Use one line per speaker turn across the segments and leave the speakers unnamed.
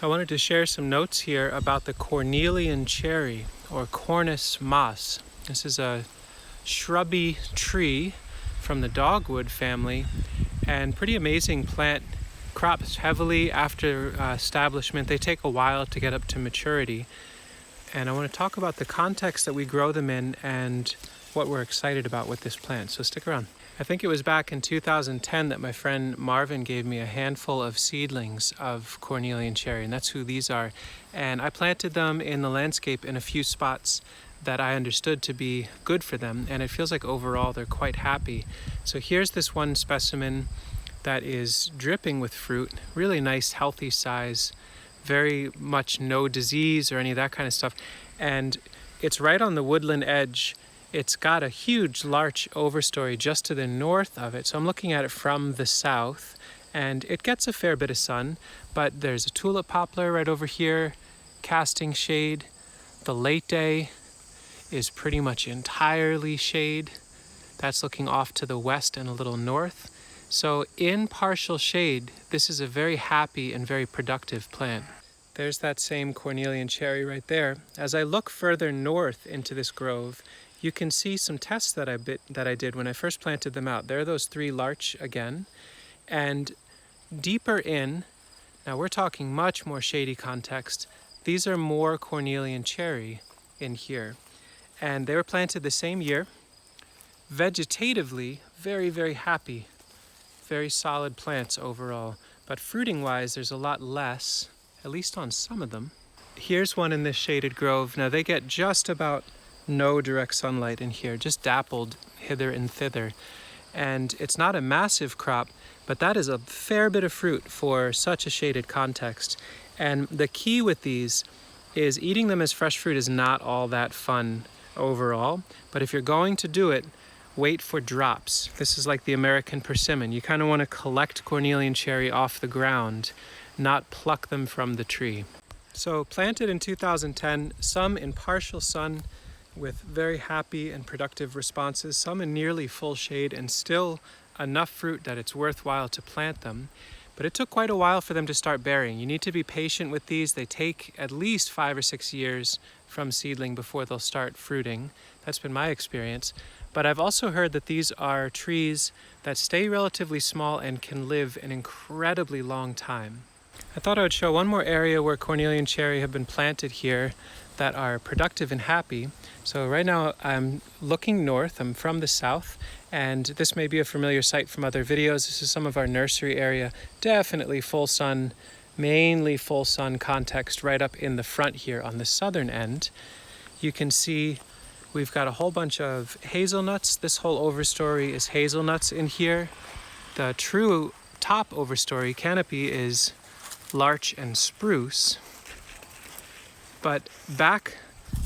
I wanted to share some notes here about the Cornelian cherry, or Cornus Mas. This is a shrubby tree from the dogwood family, and pretty amazing plant. Crops heavily after establishment. They take a while to get up to maturity. And I want to talk about the context that we grow them in and what we're excited about with this plant. So stick around. I think it was back in 2010 that my friend Marvin gave me a handful of seedlings of Cornelian cherry, and that's who these are. And I planted them in the landscape in a few spots that I understood to be good for them, and it feels like overall they're quite happy. So here's this one specimen that is dripping with fruit, really nice, healthy size, very much no disease or any of that kind of stuff. And it's right on the woodland edge. It's got a huge larch overstory just to the north of it. So I'm looking at it from the south, and it gets a fair bit of sun, but there's a tulip poplar right over here, casting shade. The late day is pretty much entirely shade. That's looking off to the west and a little north. So in partial shade, this is a very happy and very productive plant. There's that same Cornelian cherry right there. As I look further north into this grove, you can see some tests that I did when I first planted them out. There are those three larch again. And deeper in, now we're talking much more shady context, these are more Cornelian cherry in here. And they were planted the same year. Vegetatively, very, very happy. Very solid plants overall. But fruiting-wise, there's a lot less, at least on some of them. Here's one in this shaded grove. Now they get just about no direct sunlight in here, just dappled hither and thither. And it's not a massive crop, but that is a fair bit of fruit for such a shaded context. And the key with these is eating them as fresh fruit is not all that fun overall, but if you're going to do it, wait for drops. This is like the American persimmon. You kind of want to collect Cornelian cherry off the ground, not pluck them from the tree. So planted in 2010, some in partial sun with very happy and productive responses, some in nearly full shade and still enough fruit that it's worthwhile to plant them. But it took quite a while for them to start bearing. You need to be patient with these. They take at least 5 or 6 years from seedling before they'll start fruiting. That's been my experience. But I've also heard that these are trees that stay relatively small and can live an incredibly long time. I thought I would show one more area where Cornelian cherry have been planted here that are productive and happy. So right now I'm looking north. I'm from the south, and this may be a familiar sight from other videos. This is some of our nursery area. Definitely full sun, mainly full sun context right up in the front here on the southern end. You can see we've got a whole bunch of hazelnuts. This whole overstory is hazelnuts in here. The true top overstory canopy is larch and spruce. But back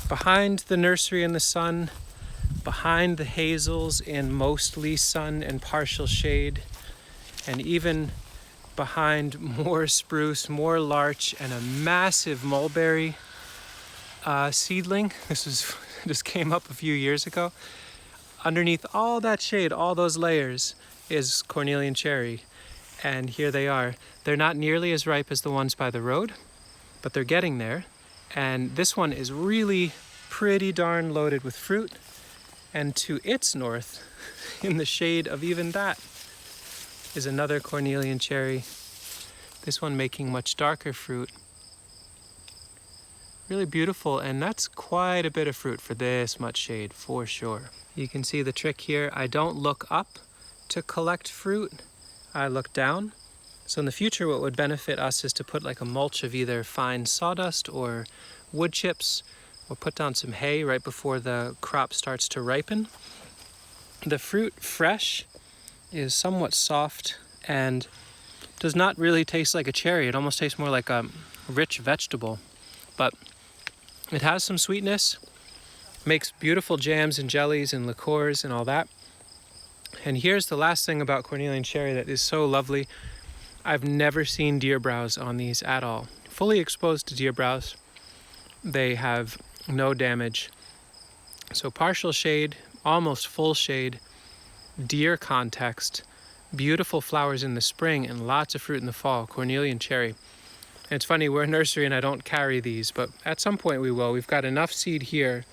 behind the nursery in the sun, behind the hazels in mostly sun and partial shade, and even behind more spruce, more larch, and a massive mulberry seedling. Just came up a few years ago. Underneath all that shade, all those layers, is Cornelian cherry. And here they are. They're not nearly as ripe as the ones by the road, but they're getting there. And this one is really pretty darn loaded with fruit. And to its north, in the shade of even that, is another Cornelian cherry. This one making much darker fruit. Really beautiful, and that's quite a bit of fruit for this much shade, for sure. You can see the trick here. I don't look up to collect fruit. I look down. So in the future, what would benefit us is to put like a mulch of either fine sawdust or wood chips, or put down some hay right before the crop starts to ripen. The fruit fresh is somewhat soft and does not really taste like a cherry. It almost tastes more like a rich vegetable, but it has some sweetness, makes beautiful jams and jellies and liqueurs and all that. And here's the last thing about Cornelian cherry that is so lovely. I've never seen deer browse on these at all. Fully exposed to deer browse, they have no damage. So partial shade, almost full shade, deer context, beautiful flowers in the spring and lots of fruit in the fall. Cornelian cherry. And it's funny, we're a nursery and I don't carry these, but at some point we will. We've got enough seed here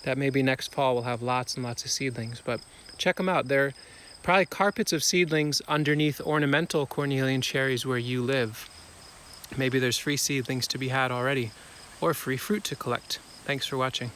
that maybe next fall we'll have lots and lots of seedlings. But check them out. They're probably carpets of seedlings underneath ornamental Cornelian cherries where you live. Maybe there's free seedlings to be had already, or free fruit to collect. Thanks for watching.